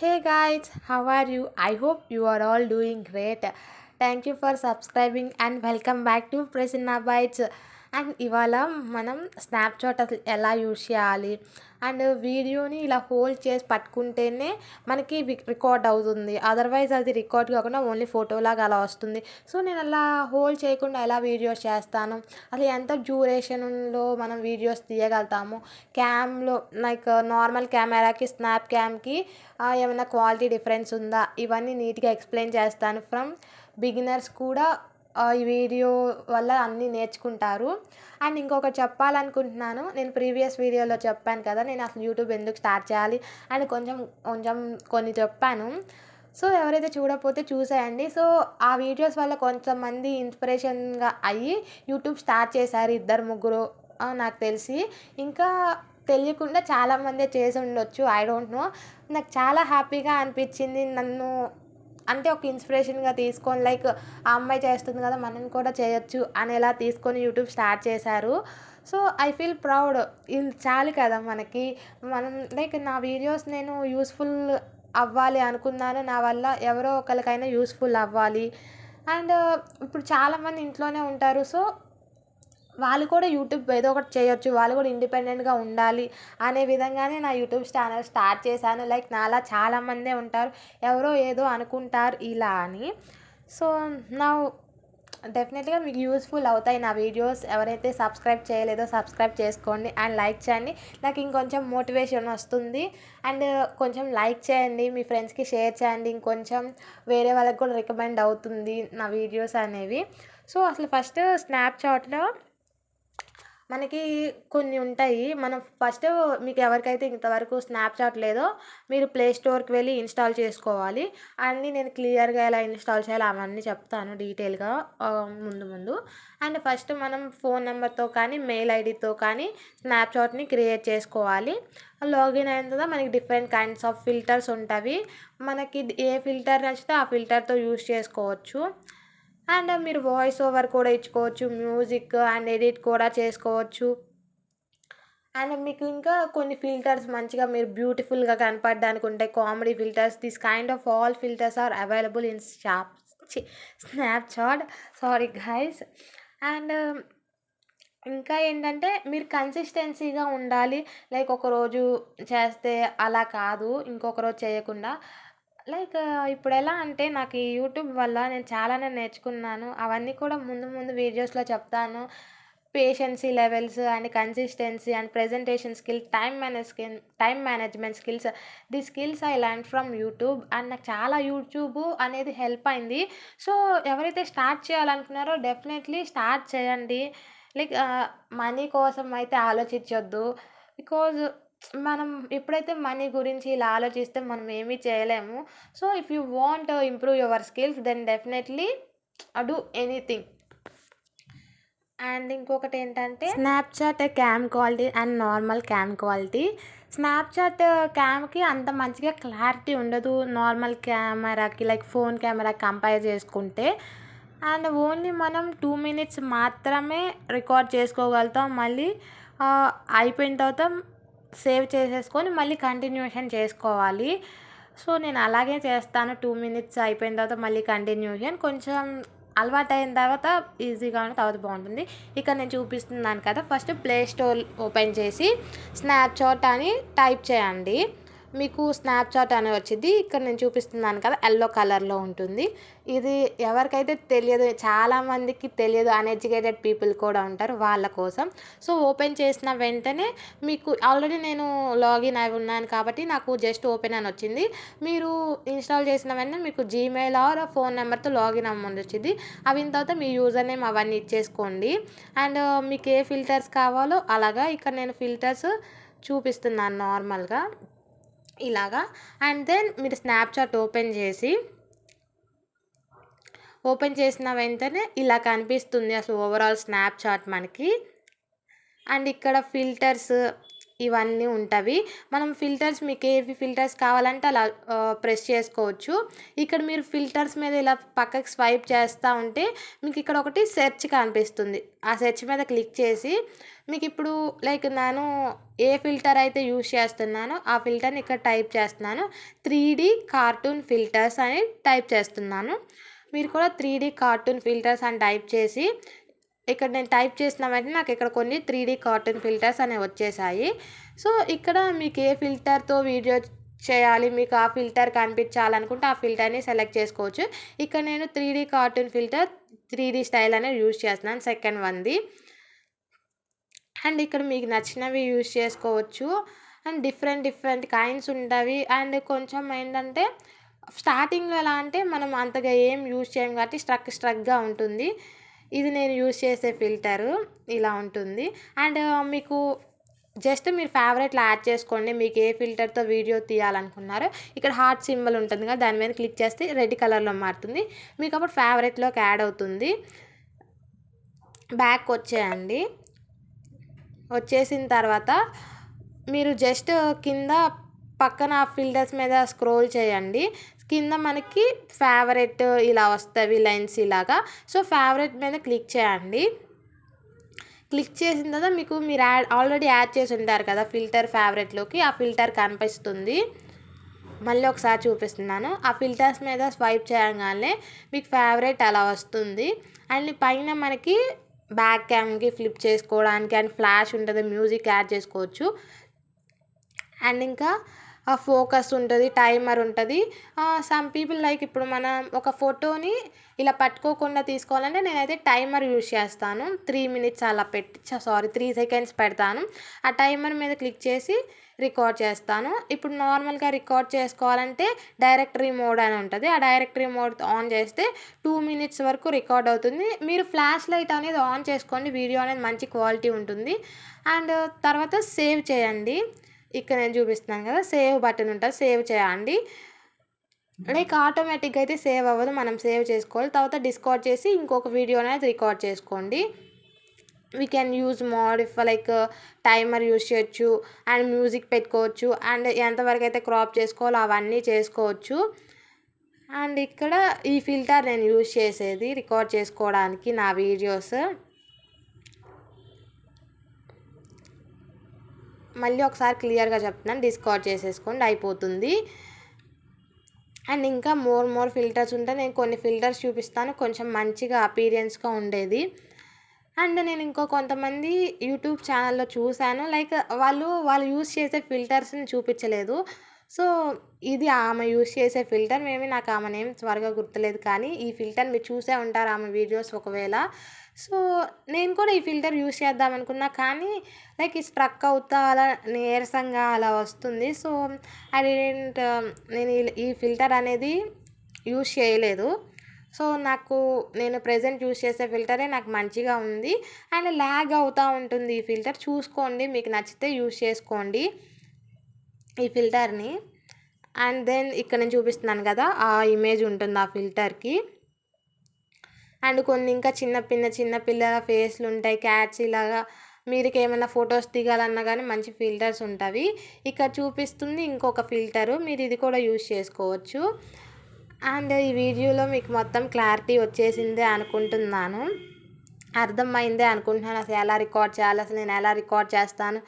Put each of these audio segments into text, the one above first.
Hey guys, how are you? I hope you are all doing great. Thank you for subscribing and welcome back to Prasanna Bites. And ఇవాళ మనం Snapchat అసలు ఎలా use చేయాలి and వీడియోని ఇలా hold చేసి పట్టుకుంటేనే మనకి రికార్డ్ అవుతుంది. అదర్వైజ్ అది రికార్డ్ కాకుండా ఓన్లీ ఫోటోలాగా అలా వస్తుంది. సో నేను అలా హోల్డ్ చేయకుండా ఎలా వీడియోస్ చేస్తాను, అసలు ఎంత డ్యూరేషన్లో మనం వీడియోస్ తీయగలుగుతాము, క్యామ్లో లైక్ నార్మల్ కెమెరాకి స్నాప్ క్యామ్కి ఏమైనా క్వాలిటీ డిఫరెన్స్ ఉందా, ఇవన్నీ నీట్గా ఎక్స్ప్లెయిన్ చేస్తాను. ఫ్రమ్ బిగినర్స్ కూడా ఈ వీడియో వల్ల అన్నీ నేర్చుకుంటారు. అండ్ ఇంకొకటి చెప్పాలనుకుంటున్నాను, నేను ప్రీవియస్ వీడియోలో చెప్పాను కదా నేను అసలు యూట్యూబ్ ఎందుకు స్టార్ట్ చేయాలి అండ్ కొంచెం కొంచెం కొన్ని చెప్పాను. సో ఎవరైతే చూడకపోతే చూసేయండి. సో ఆ వీడియోస్ వల్ల కొంతమంది ఇన్స్పిరేషన్గా అయ్యి యూట్యూబ్ స్టార్ట్ చేశారు, ఇద్దరు ముగ్గురు నాకు తెలిసి. ఇంకా తెలియకుండా చాలామందే చేసి ఉండొచ్చు, ఐ డోంట్ నో. నాకు చాలా హ్యాపీగా అనిపించింది. నన్ను అంటే ఒక ఇన్స్పిరేషన్గా తీసుకొని లైక్ ఆ అమ్మాయి చేస్తుంది కదా మనం కూడా చేయొచ్చు అనేలా తీసుకొని యూట్యూబ్ స్టార్ట్ చేశారు. So I feel proud. ఇది చాలు కదా మనకి. మనం లైక్ నా వీడియోస్ నేను యూస్ఫుల్ అవ్వాలి అనుకున్నాను, నా వల్ల ఎవరో ఒకరికైనా యూస్ఫుల్ అవ్వాలి. అండ్ ఇప్పుడు చాలామంది ఇంట్లోనే ఉంటారు. సో వాళ్ళు కూడా యూట్యూబ్ ఏదో ఒకటి చేయొచ్చు, వాళ్ళు కూడా ఇండిపెండెంట్గా ఉండాలి అనే విధంగానే నా యూట్యూబ్ ఛానల్ స్టార్ట్ చేశాను. లైక్ నాలా చాలామందే ఉంటారు, ఎవరో ఏదో అనుకుంటారు ఇలా అని. సో నా డెఫినెట్గా మీకు యూస్ఫుల్ అవుతాయి నా వీడియోస్. ఎవరైతే సబ్స్క్రైబ్ చేయలేదో సబ్స్క్రైబ్ చేసుకోండి అండ్ లైక్ చేయండి, నాకు ఇంకొంచెం మోటివేషన్ వస్తుంది. అండ్ కొంచెం లైక్ చేయండి, మీ ఫ్రెండ్స్కి షేర్ చేయండి, ఇంకొంచెం వేరే వాళ్ళకి కూడా రికమెండ్ అవుతుంది నా వీడియోస్ అనేవి. సో అసలు ఫస్ట్ స్నాప్చాట్లో మనకి కొన్ని ఉంటాయి. మనం ఫస్ట్ మీకు ఎవరికైతే ఇంతవరకు స్నాప్చాట్ లేదో మీరు ప్లే స్టోర్కి వెళ్ళి ఇన్స్టాల్ చేసుకోవాలి. అన్నీ నేను క్లియర్గా ఎలా ఇన్స్టాల్ చేయాలో అవన్నీ చెప్తాను డీటెయిల్గా ముందు ముందు. అండ్ ఫస్ట్ మనం ఫోన్ నెంబర్తో కానీ మెయిల్ ఐడితో కానీ స్నాప్చాట్ని క్రియేట్ చేసుకోవాలి. లాగిన్ అయిన తర్వాత మనకి డిఫరెంట్ కైండ్స్ ఆఫ్ ఫిల్టర్స్ ఉంటవి. మనకి ఏ ఫిల్టర్ నచ్చితే ఆ ఫిల్టర్తో యూస్ చేసుకోవచ్చు. అండ్ మీరు వాయిస్ ఓవర్ కూడా ఇచ్చుకోవచ్చు, మ్యూజిక్ అండ్ ఎడిట్ కూడా చేసుకోవచ్చు. అండ్ మీకు ఇంకా కొన్ని ఫిల్టర్స్ మంచిగా మీరు బ్యూటిఫుల్గా కనపడడానికి ఉంటాయి, comedy filters. This kind of all filters are available in Snapchat. Sorry guys. And ఇంకా ఏంటంటే మీరు కన్సిస్టెన్సీగా ఉండాలి. లైక్ ఒకరోజు చేస్తే అలా కాదు, ఇంకొక రోజు చేయకుండా. లైక్ ఇప్పుడు ఎలా అంటే నాకు ఈ యూట్యూబ్ వల్ల నేను చాలానే నేర్చుకున్నాను. అవన్నీ కూడా ముందు ముందు వీడియోస్లో చెప్తాను. Patience levels and consistency and presentation skill, time management skills. The skills I learn from YouTube. And నాకు చాలా యూట్యూబ్ అనేది హెల్ప్ అయింది. సో ఎవరైతే స్టార్ట్ చేయాలనుకున్నారో డెఫినెట్లీ స్టార్ట్ చేయండి. లైక్ మనీ కోసం అయితే ఆలోచించొద్దు. బికాజ్ మనం ఎప్పుడైతే మనీ గురించి ఇలా ఆలోచిస్తే మనం ఏమీ చేయలేము. So if you want improve your skills then definitely do anything. And ఇంకొకటి ఏంటంటే Snapchat cam quality and normal cam quality. Snapchat క్యామ్కి అంత మంచిగా క్లారిటీ ఉండదు నార్మల్ కెమెరాకి, లైక్ ఫోన్ కెమెరా కంపేర్ చేసుకుంటే. అండ్ ఓన్లీ మనం 2 minutes మాత్రమే రికార్డ్ చేసుకోగలుగుతాం. మళ్ళీ అయిపోయిన తర్వాత సేవ్ చేసేసుకొని మళ్ళీ కంటిన్యూషన్ చేసుకోవాలి. సో నేను అలాగే చేస్తాను. 2 minutes అయిపోయిన తర్వాత మళ్ళీ కంటిన్యూషన్. కొంచెం అలవాటైన తర్వాత ఈజీగా తర్వాత బాగుంటుంది. ఇక్కడ నేను చూపిస్తున్నాను కదా, ఫస్ట్ ప్లే స్టోర్ ఓపెన్ చేసి స్నాప్చాట్ అని టైప్ చేయండి. మీకు స్నాప్చాట్ అని వచ్చింది. ఇక్కడ నేను చూపిస్తున్నాను కదా, ఎల్లో కలర్లో ఉంటుంది. ఇది ఎవరికైతే తెలియదు, చాలామందికి తెలియదు, అన్ఎడ్యుకేటెడ్ పీపుల్ కూడా ఉంటారు వాళ్ళ కోసం. సో ఓపెన్ చేసిన వెంటనే మీకు ఆల్రెడీ నేను లాగిన్ అయి ఉన్నాను కాబట్టి నాకు జస్ట్ ఓపెన్ అని వచ్చింది. మీరు ఇన్స్టాల్ చేసిన వెంటనే మీకు జీమెయిల్ ఆర్ ఫోన్ నెంబర్తో లాగిన్ అవ్వమని వచ్చింది. అయిన తర్వాత మీ యూజర్ నేమ్ అవన్నీ ఇచ్చేసుకోండి. అండ్ మీకు ఏ ఫిల్టర్స్ కావాలో అలాగా ఇక్కడ నేను ఫిల్టర్స్ చూపిస్తున్నాను నార్మల్గా ఇలాగా. అండ్ దెన్ మీరు స్నాప్చాట్ ఓపెన్ చేసిన వెంటనే ఇలా కనిపిస్తుంది అసలు ఓవరాల్ స్నాప్చాట్ మనకి. అండ్ ఇక్కడ ఫిల్టర్స్ ఇవన్నీ ఉంటవి. మనం ఫిల్టర్స్ మీకు ఏవి ఫిల్టర్స్ కావాలంటే అలా ప్రెస్ చేసుకోవచ్చు. ఇక్కడ మీరు ఫిల్టర్స్ మీద ఇలా పక్కకి స్వైప్ చేస్తా ఉంటే మీకు ఇక్కడ ఒకటి సెర్చ్ కనిపిస్తుంది. ఆ సెర్చ్ మీద క్లిక్ చేసి మీకు ఇప్పుడు లైక్ నేను ఏ ఫిల్టర్ అయితే యూజ్ చేస్తున్నానో ఆ ఫిల్టర్ని ఇక్కడ టైప్ చేస్తున్నాను. 3D కార్టూన్ ఫిల్టర్స్ అని టైప్ చేస్తున్నాను. మీరు కూడా 3D కార్టూన్ ఫిల్టర్స్ అని టైప్ చేసి ఇక్కడ నేను టైప్ చేసిన వెంటనే నాకు ఇక్కడ కొన్ని 3D కార్టూన్ ఫిల్టర్స్ అనేవి వచ్చేసాయి. సో ఇక్కడ మీకు ఏ ఫిల్టర్తో వీడియో చేయాలి, మీకు ఆ ఫిల్టర్ కనిపించాలనుకుంటే ఆ ఫిల్టర్ని సెలెక్ట్ చేసుకోవచ్చు. ఇక్కడ నేను 3D cartoon filter 3D style అనేది యూజ్ చేస్తున్నాను, సెకండ్ వన్ది. అండ్ ఇక్కడ మీకు నచ్చినవి యూజ్ చేసుకోవచ్చు. అండ్ డిఫరెంట్ కైండ్స్ ఉంటవి. అండ్ కొంచెం ఏంటంటే స్టార్టింగ్లో ఎలా అంటే మనం అంతగా ఏం యూజ్ చేయం కాబట్టి స్ట్రక్గా ఉంటుంది. ఇది నేను యూజ్ చేసే ఫిల్టరు ఇలా ఉంటుంది. అండ్ మీకు జస్ట్ మీరు ఫేవరెట్లో యాడ్ చేసుకోండి. మీకు ఏ ఫిల్టర్తో వీడియో తీయాలనుకున్నారో ఇక్కడ హార్ట్ సింబల్ ఉంటుంది కదా, దాని మీద క్లిక్ చేస్తే రెడ్ కలర్లో మారుతుంది. మీకు అప్పుడు ఫేవరెట్లోకి యాడ్ అవుతుంది. బ్యాక్ వచ్చేయండి. వచ్చేసిన తర్వాత మీరు జస్ట్ కింద పక్కన ఫిల్టర్స్ మీద స్క్రోల్ చేయండి. కింద మనకి ఫేవరెట్ ఇలా వస్తాయి లైన్స్ ఇలాగా. సో ఫేవరెట్ మీద క్లిక్ చేయండి. క్లిక్ చేసిన తర్వాత మీకు మీరు ఆల్రెడీ యాడ్ చేసి ఉంటారు కదా ఫిల్టర్ ఫేవరెట్లోకి, ఆ ఫిల్టర్ కనిపిస్తుంది. మళ్ళీ ఒకసారి చూపిస్తున్నాను. ఆ ఫిల్టర్స్ మీద స్వైప్ చేయగానే మీకు ఫేవరెట్ అలా వస్తుంది. అండ్ పైన మనకి బ్యాక్ క్యామ్కి ఫ్లిప్ చేసుకోవడానికి అండ్ ఫ్లాష్ ఉంటుంది, మ్యూజిక్ యాడ్ చేసుకోవచ్చు. అండ్ ఇంకా ఫోకస్ ఉంటుంది, టైమర్ ఉంటుంది. సమ్ పీపుల్ లైక్ ఇప్పుడు మనం ఒక ఫోటోని ఇలా పట్టుకోకుండా తీసుకోవాలంటే నేనైతే టైమర్ యూజ్ చేస్తాను. 3 minutes అలా 3 seconds పెడతాను. ఆ టైమర్ మీద క్లిక్ చేసి రికార్డ్ చేస్తాను. ఇప్పుడు నార్మల్గా రికార్డ్ చేసుకోవాలంటే డైరెక్టరీ మోడ్ అని ఉంటుంది. ఆ డైరెక్టరీ మోడ్ ఆన్ చేస్తే 2 minutes వరకు రికార్డ్ అవుతుంది. మీరు ఫ్లాష్ లైట్ అనేది ఆన్ చేసుకోండి, వీడియో అనేది మంచి క్వాలిటీ ఉంటుంది. అండ్ తర్వాత సేవ్ చేయండి. ఇక్కడ నేను చూపిస్తున్నాను కదా, సేవ్ బటన్ ఉంటుంది, సేవ్ చేయండి. లైక్ ఆటోమేటిక్గా అయితే సేవ్ అవ్వదు, మనం సేవ్ చేసుకోవాలి. తర్వాత డిస్కార్డ్ చేసి ఇంకొక వీడియో అనేది రికార్డ్ చేసుకోండి. We can use like timer use చేయొచ్చు అండ్ మ్యూజిక్ పెట్టుకోవచ్చు. అండ్ ఎంతవరకు అయితే క్రాప్ చేసుకోవాలో అవన్నీ చేసుకోవచ్చు. అండ్ ఇక్కడ ఈ ఫిల్టర్ నేను యూజ్ చేసేది రికార్డ్ చేసుకోవడానికి నా వీడియోస్. మళ్ళీ ఒకసారి క్లియర్గా చెప్తున్నాను, డిస్కార్డ్ చేసేసుకోండి అయిపోతుంది. అండ్ ఇంకా మోర్ ఫిల్టర్స్ ఉంటాయి. నేను కొన్ని ఫిల్టర్స్ చూపిస్తాను కొంచెం మంచిగా అపీరియన్స్గా ఉండేది. అండ్ నేను కొంతమంది యూట్యూబ్ ఛానల్లో చూశాను, లైక్ వాళ్ళు యూస్ చేసే ఫిల్టర్స్ని చూపించలేదు. సో ఇది ఆమె యూస్ చేసే ఫిల్టర్. నాకు ఆమె నేమ్ త్వరగా గుర్తులేదు, కానీ ఈ ఫిల్టర్ మీరు చూసే ఉంటారు ఆమె వీడియోస్ ఒకవేళ. సో నేను కూడా ఈ ఫిల్టర్ యూస్ చేద్దాం అనుకున్నా, కానీ లైక్ ఈ స్ట్రక్ అవుతా అలా నీరసంగా అలా వస్తుంది. సో నేను ఈ ఫిల్టర్ అనేది యూస్ చేయలేదు. సో నేను ప్రెజెంట్ యూస్ చేసే ఫిల్టరే నాకు మంచిగా ఉంది. అండ్ ల్యాగ్ అవుతూ ఉంటుంది ఈ ఫిల్టర్. చూసుకోండి, మీకు నచ్చితే యూస్ చేసుకోండి ఈ ఫిల్టర్ని. అండ్ దెన్ ఇక్కడ నేను చూపిస్తున్నాను కదా, ఆ ఇమేజ్ ఉంటుంది ఆ ఫిల్టర్కి. అండ్ కొన్ని ఇంకా చిన్న పిల్లల ఫేస్లు ఉంటాయి, క్యాట్స్ ఇలాగా. మీకు ఏమైనా ఫొటోస్ దిగాలన్నా కానీ మంచి ఫిల్టర్స్ ఉంటాయి. ఇక్కడ చూపిస్తుంది ఇంకొక ఫిల్టరు, మీరు ఇది కూడా యూజ్ చేసుకోవచ్చు. అండ్ ఈ వీడియోలో మీకు మొత్తం క్లారిటీ వచ్చేసిందే అనుకుంటున్నాను, అర్థమైందే అనుకుంటున్నాను. అసలు ఎలా రికార్డ్ చేయాలి, అసలు నేను ఎలా రికార్డ్ చేస్తాను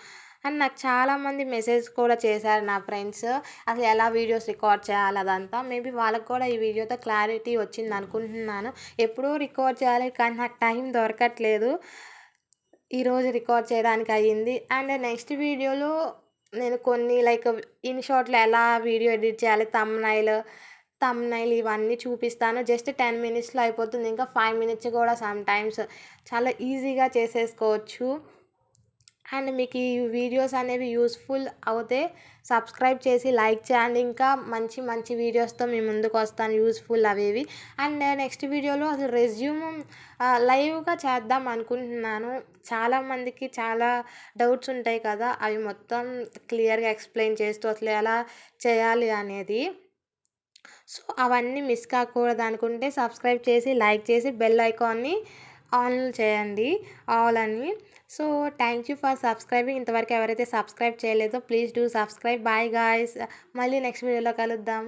అని నాకు చాలామంది మెసేజ్ కూడా చేశారు నా ఫ్రెండ్స్, అసలు ఎలా వీడియోస్ రికార్డ్ చేయాలి అదంతా. మేబీ వాళ్ళకి కూడా ఈ వీడియోతో క్లారిటీ వచ్చింది అనుకుంటున్నాను. ఎప్పుడూ రికార్డ్ చేయాలి కానీ నాకు టైం దొరకట్లేదు, ఈరోజు రికార్డ్ చేయడానికి అయ్యింది. అండ్ నెక్స్ట్ వీడియోలో నేను కొన్ని లైక్ ఇన్ షార్ట్లో ఎలా వీడియో ఎడిట్ చేయాలి, తమ్నైల్ ఇవన్నీ చూపిస్తాను. జస్ట్ 10 minutesలో అయిపోతుంది. ఇంకా 5 minutes కూడా సమ్ టైమ్స్ చాలా ఈజీగా చేసేసుకోవచ్చు. అండ్ మీకు ఈ వీడియోస్ అనేవి యూస్ఫుల్ అవుతే సబ్స్క్రైబ్ చేసి లైక్ చేయండి. ఇంకా మంచి వీడియోస్తో మీ ముందుకు వస్తాను, యూస్ఫుల్ అవేవి. అండ్ నెక్స్ట్ వీడియోలో అసలు రెజ్యూమ్ లైవ్గా చేద్దాం అనుకుంటున్నాను. చాలామందికి చాలా డౌట్స్ ఉంటాయి కదా, అవి మొత్తం క్లియర్గా ఎక్స్ప్లెయిన్ చేస్తూ అసలు ఎలా చేయాలి అనేది. సో అవన్నీ మిస్ కాకూడదు అనుకుంటే సబ్స్క్రైబ్ చేసి లైక్ చేసి బెల్ ఐకాన్ని ఆన్ చేయండి ఆల్ అని. So thank you for subscribing. ఇంతవరకు ఎవరైతే సబ్స్క్రైబ్ చేయలేదో please do subscribe. Bye guys. మళ్ళీ నెక్స్ట్ వీడియోలో కలుద్దాం.